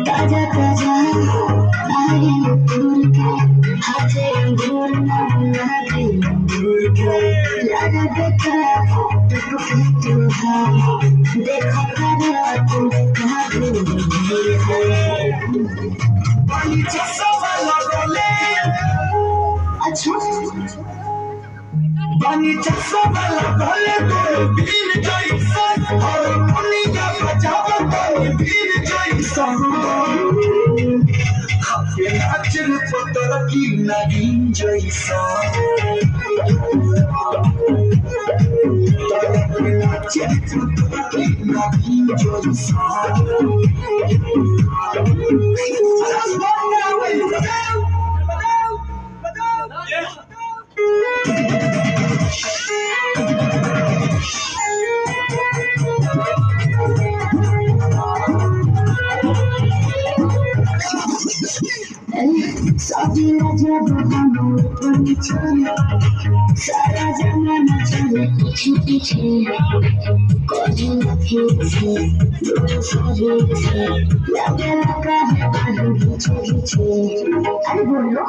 ताजा ताजा आए अंगूर के हाथे अंगूर लागे अंगूर के लगा देखा तू देखो खरा तू भागो पानी चसा वाला रोले अच्छा पानी चसा वाला रोले तो बीन जाई सन और पानी का बचाव पानी बीन जाई सन नाचन पतर की नगीन जैसा नाचन पतर की नगीन जैसा सारा जमाना चले पीछे पीछे शरीर से लगे लगा है पीछे पीछे अरे बोलो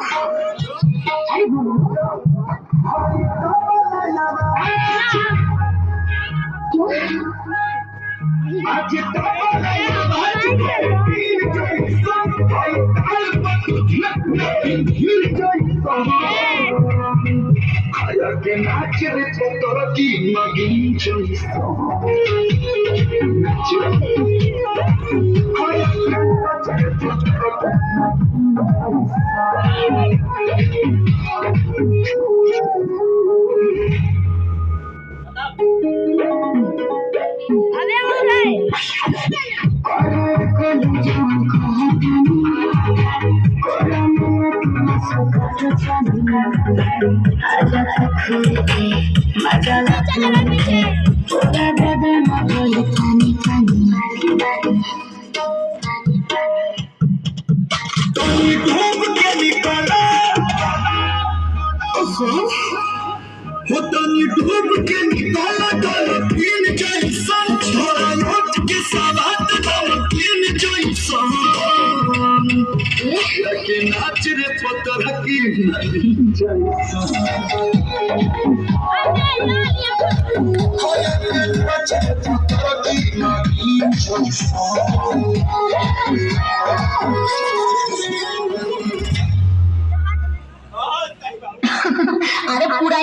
que nace de todo aquí, maguincho y डूब के निकाला डॉल्फिन जैसा छोरा लौट के साथ डॉल्फिन जैसा लगे नाच रे पतर की नहीं जैसा नाच रे पतर की नहीं जैसा अरे पूरा